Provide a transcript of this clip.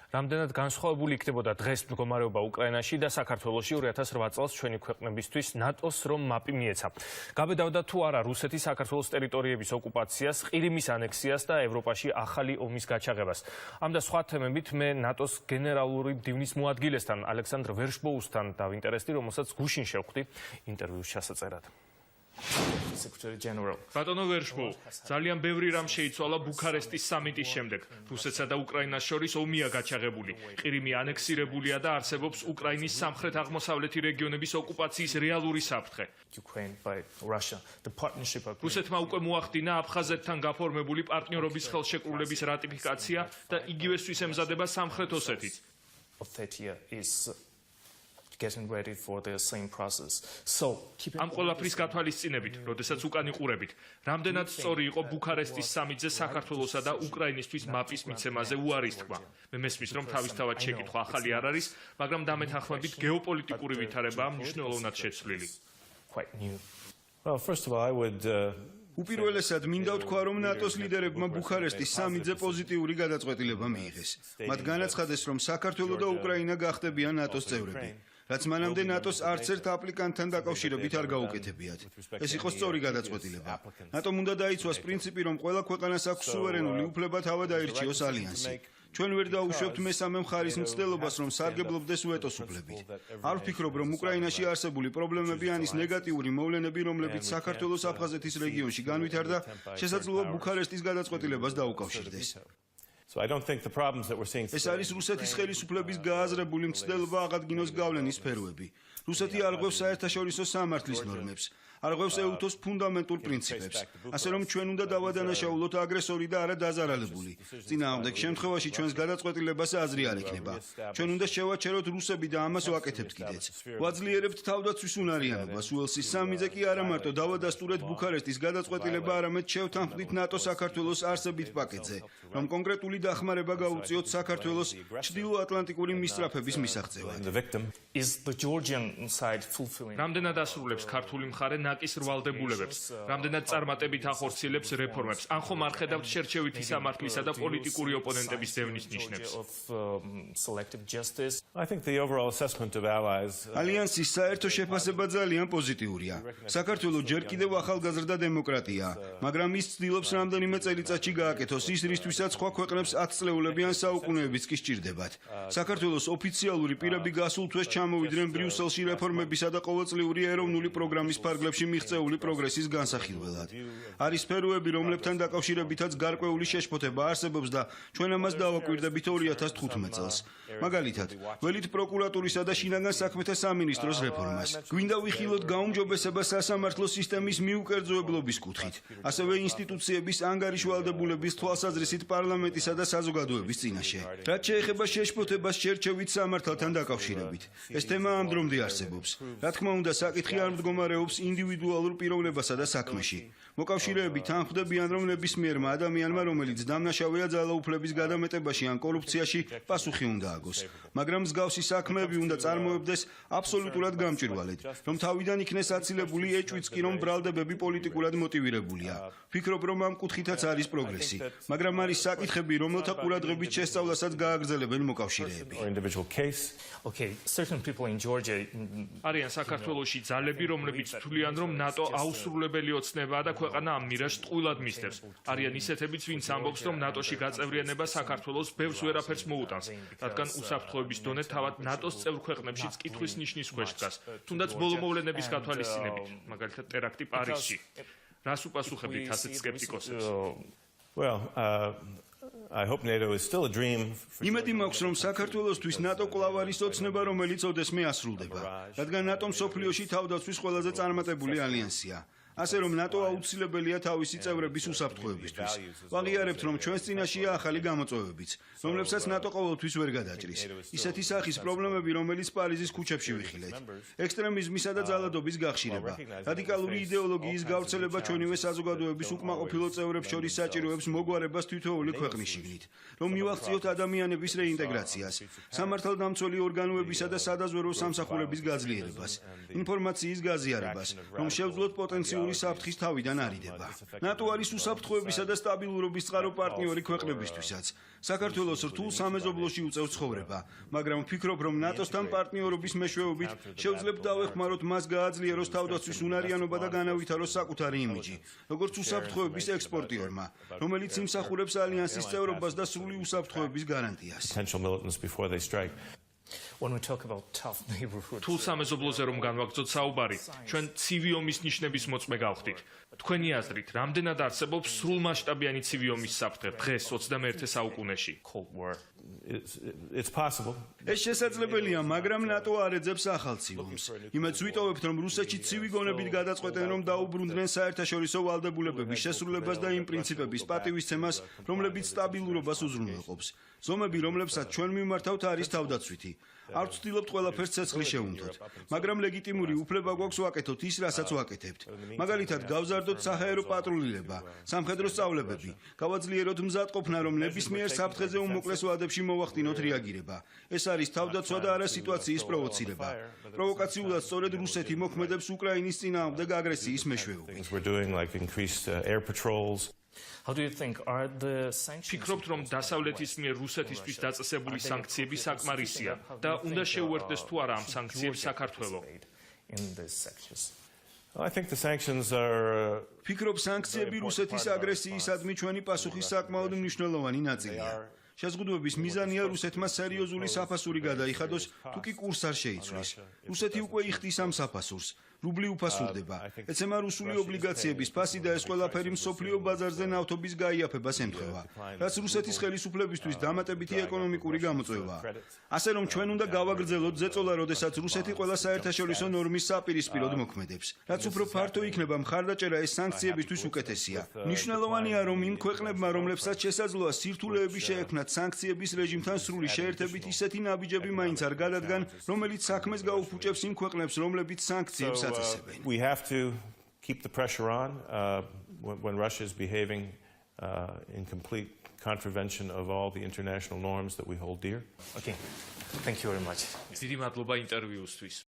რამდენად განსხვავებული იქნებოდა დღეს მდგომარეობა უკრაინაში და საქართველოში 2008 წელს ჩვენი ქვეყნებისთვის ნატოს რომ მაპი მიეცა. გაბედავდა თუ არა რუსეთი საქართველოს ტერიტორიების ოკუპაციას, ყირიმის ანექსიას და ევროპაში ახალი ომის გაჩაღებას. ამ და სხვა თემებით მე ნატოს გენერალური მდივნის მოადგილესთან ალექსანდრ ვერშბოუსთან დავინტერესდი, რომელსაც გუშინ შევხვდი ინტერვიუს ჩასაწერად. ბატონო ვერშბოუ, ძალიან ბევრი რამ შეიცვალა ბუქარესტის სამიტის შემდეგ. რუსეთსა და უკრაინას შორის ომია გაჩაღებული. ყირიმი ანექსირებულია და არსებობს უკრაინის სამხრეთ-აღმოსავლეთი რეგიონების ოკუპაციის რეალური საფრთხე. რუსეთმა უკვე მოახდინა აფხაზეთთან გაფორმებული პარტნიორობის ხელშეკრულების რატიფიკაცია და იგივესთვის ემზადება სამხრეთ ოსეთიც. ამ ყველაფრის გათვალისწინებით, როდესაც უკან იყურებით, რამდენად სწორი იყო ბუქარესტის სამიტზე საქართველოსა და უკრაინისთვის მაპის მიცემაზე უარის თქვა. მე მესმის, რომ თავისთავად შეკითხვა ახალი არ არის, მაგრამ დამეთანხმებით გეოპოლიტიკური ვითარებაა მნიშვნელოვნად შეცვლილი. უპირველესად მინდა ვთქვა, რომ ნატოს ლიდერებმა ბუქარესტის სამიტზე პოზიტიური გადაწყვეტილება მიიღეს. მათ განაცხადეს, რომ საქართველო და უკრაინა გახდებიან ნატოს წევრები. რაც მანამდე ნატოს არც ერთ აპლიკანტთან დაკავშირებით არ გაუკეთებიათ. ეს იყო სწორი გადაწყვეტილება. ნატომ უნდა დაიცვას პრინციპი, რომ ყველა ქვეყანას აქვს სუვერენული უფლება თავად აირჩიოს ალიანსი. ჩვენ ვერ დაუშვებთ მესამე მხარის მცდელობას, რომ სარგებლობდეს ვეტოს უფლებით. არ ვფიქრობ, რომ უკრაინაში არსებული პრობლემები ან ის ნეგატიური მოვლენები, რომლებიც საქართველოს აფხაზეთის რეგიონში განვითარდა, შესაძლოა ბუქარესტის გადაწყვეტილებას დაუკავშირდეს. ეს არის რუსეთის ხელისუფლების გააზრებული მცდელობა აღადგინოს გავლენის სფეროები. რუსეთი არღვევს საერთაშორისო სამართლის ნორმებს, არღვევს ეუთოს ფუნდამენტურ პრინციპებს, ასე რომ ჩვენ უნდა დავადანაშაულოთ აგრესორი და არა დაზარალებული. წინააღმდეგ შემთხვევაში ჩვენს გადაწყვეტილებას აზრი არ ექნება. ჩვენ უნდა შევაჩეროთ რუსები და ამას ვაკეთებთ კიდეც. ვაძლიერებთ თავდაცვის უნარიანობას. უელსის სამიტზე კი არა მარტო დავადასტურეთ ბუქარესტის გადაწყვეტილება, არამედ შევთანხმდით ნატო-საქართველოს არსებით პაკეტზე, რომ კონკრეტული დახმარება გაუწიოთ საქართველოს ჩრდილო-ატლანტიკური მისწრაფების მისაღწევად. რამდენად ასრულებს ქართული მხარე ნაკის რვალდებულებებს, რამდენად წარმატებით ახორციელებს რეფორმებს, ან ხომ არ ხედავთ შერჩევითი სამართლისა და პოლიტიკური ოპონენტების დევნის ნიშნებს? ალიანსის საერთო შეფასება ძალიან პოზიტიურია. საქართველო ჯერ კიდევ ახალგაზრდა დემოკრატიაა, მაგრამ ის ცდილობს რამდენიმე წელიწადში გააკეთოს ის, რისთვისაც სხვა ქვეყნებს 10 წლეულები ან საუკუნეებიც კი სჭირდებათ. საქართველოს ოფიციალური პირები გასულ თვეს ჩამოვიდნენ ბრიუსელში რეფორმებისა და ყოველწლიური ეროვნული პროგრამის ფარგლებში მიღწეული პროგრესის განსახილველად. არის სფეროები, რომლებთან დაკავშირებითაც გარკვეული შეშფოთება არსებობს და ჩვენ ამას დავაკვირდებით 2015 წელს. მაგალითად, ველით პროკურატურისა და შინაგან საქმეთა სამინისტროს რეფორმას. გვინდა ვიხილოთ გაუმჯობესება სასამართლო სისტემის მიუკერძოებლობის კუთხით, ასევე ინსტიტუციების ანგარიშვალდებულების თვალსაზრისით პარლამენტისა და საზოგადოების წინაშე. რაც შეეხება შეშფოთებას შერჩევით სამართალთან დაკავშირებით. ეს თემა ამ დრომდე არსებობს. რა თქმა უნდა, საკითხი არ მდგომარეობს ინდივიდუალურ პიროვნებასა და საქმეში. მოკავშირეები თანხმდებიან, რომ ნებისმიერმა ადამიანმა, რომელიც დამნაშავეა ძალაუფლების გადამეტებაში ან კორუფციაში, პასუხი უნდა აგოს. მაგრამ მსგავსი საქმეები უნდა წარმოებდეს აბსოლუტურად გამჭვირვალედ, რომ თავიდან იქნეს აცილებული ეჭვიც კი, რომ ბრალდებები პოლიტიკურად მოტივირებულია. ვფიქრობ, რომ ამ კუთხითაც არის პროგრესი, მაგრამ არის საკითხები, რომელთა ყურადღებით შესწავლასაც გააგრძელებენ მოკავშირეები. არიან საქართველოში ძალები, რომლებიც თვლიან, რომ ნატო აუსრულებელი ოცნებაა და ქვეყანა ამ მირაჟს ტყუილად მისდევს. არიან ისეთებიც, ვინც ამბობს, რომ ნატოში გაწევრიანება საქართველოს ბევრს ვერაფერს მოუტანს, რადგან უსაფრთხოების დონე თავად ნატოს წევრ ქვეყნებშიც კითხვის ნიშნის ქვეშ დგას, თუნდაც ბოლო მოვლენების გათვალისწინებით, მაგალითად ტერაქტი პარიზში. რას უპასუხებთ ასეთ სკეპტიკოსებს? იმედი მაქვს, რომ საქართველოსთვის ნატო კვლავ არის ოცნება, რომელიც ოდესმე ასრულდება, რადგან ნატო მსოფლიოში თავდაცვის ყველაზე წარმატებული ალიანსია. ასე რომ ნატო აუცილებელია თავისი წევრების უსაფრთხოებისთვის. ვაღიარებთ, რომ ჩვენს წინაშეა ახალი გამოწვევებიც, რომლებსაც ნატო ყოველთვის ვერ გადაჭრის. ისეთი სახის პრობლემები, რომელიც პარიზის ქუჩებში ვიხილეთ. ექსტრემიზმისა და ძალადობის გახშირება, რადიკალური იდეოლოგიის გავრცელება ჩვენივე საზოგადოების უკმაყოფილო წევრებს შორის საჭიროებს მოგვარებას თითოეული ქვეყნის შიგნით, რომ მივაღწიოთ ადამიანების რეინტეგრაციას, სამართალდამცველი ორგანოებისა და სადაზვერვო სამსახურების გაძლიერებას, ინფორმაციის გაზიარებას, რომ შევძლოთ პოტენციურ ირანული საფრთხის თავიდან არიდება. ნატო არის უსაფრთხოებისა და სტაბილურობის წყარო პარტნიორი ქვეყნებისთვისაც. საქართველოს რთულ სამეზობლოში უწევს ცხოვრება, მაგრამ ვფიქრობ, რომ ნატოსთან პარტნიორობის მეშვეობით შევძლებთ დავეხმაროთ მას გააძლიეროს თავდაცვის უნარიანობა და განავითაროს საკუთარი იმიჯი, როგორც უსაფრთხოების ექსპორტიორმა, რომელიც იმსახურებს ალიანსის წევრობას და სრული უსაფრთხოების გარანტიას. თუ სამეზობლოზე რომ განვაგრძოთ საუბარი, ჩვენ ცივი ომის ნიშნების მოწმე გავხდით. თქვენი აზრით, რამდენად არსებობს სრულმასშტაბიანი ცივი ომის საფრთხე დღეს 21 საუკუნეში? ეს შესაძლებელია, მაგრამ ნატო არ ეძებს ახალ ცივ ომს. იმედს ვიტოვებთ, რომ რუსეთში ცივი გონებით გადაწყვეტენ, რომ დაუბრუნდნენ საერთაშორისო ვალდებულებების შესრულებას და იმ პრინციპების პატივისცემას, რომლებიც სტაბილურობას უზრუნველყოფს. ზომები, რომლებსაც ჩვენ მიმართავთ, არის თავდაცვითი. არ ვცდილობთ ყველაფერს ცეცხლის შევუნთოთ, მაგრამ ლეგიტიმური უფლება გვაქვს ვაკეთოთ ის, რასაც ვაკეთებთ. მაგალითად, გავზარდოთ საჰაერო პატრულირება, სამხედრო სწავლებები, გავაძლიეროთ მზადყოფნა, რომ ნებისმიერ საფრთხეზე უმოკლეს ვადებში მოვახდინოთ რეაგირება. ეს არის თავდაცვა და არა სიტუაციის პროვოცირება. პროვოკაციულად სწორედ რუსეთი მოქმედებს უკრაინის წინააღმდეგ აგრესიის მეშვეობით. ფიქრობთ, რომ დასავლეთის მიერ რუსეთისთვის დაწესებული სანქციები საკმარისია და უნდა შეუერთდეს თუ არა ამ სანქციებს საქართველო? ფიქრობ, სანქციები რუსეთის აგრესიისადმი ჩვენი პასუხის საკმაოდ მნიშვნელოვანი ნაწილია. შეზღუდვების მიზანია რუსეთმა სერიოზული საფასური გადაიხადოს, თუ კი კურსს არ შეიცვლის. რუსეთი უკვე იხდის ამ საფასურს. რუბლი უფასურდება. ეცემა რუსული ობლიგაციების ფასი და ეს ყველაფერი მსოფლიო ბაზარზე ნავთობის გაიაფებას ემთხვევა, რაც რუსეთის ხელისუფლებისთვის დამატებითი ეკონომიკური გამოწვევაა. ასე რომ ჩვენ უნდა გავაგრძელოთ ზეწოლა, როდესაც რუსეთი ყველა საერთაშორისო ნორმის საპირისპიროდ მოქმედებს. რაც უფრო ფართო იქნება მხარდაჭერა, ეს სანქციებისთვის უკეთესია. მნიშვნელოვანია, რომ იმ ქვეყნებმა, რომლებსაც შესაძლოა სირთულეები შეექმნათ სანქციების რეჟიმთან სრული შეერთებით, ისეთი ნაბიჯები მაინც არ გადადგან, რომელიც საქმეს გაუფუჭებს იმ ქვეყნებს, რომლებიც სანქციებს We have to keep the pressure on when Russia is behaving in complete contravention of all the international norms that we hold dear. დიდი მადლობა ინტერვიუსთვის.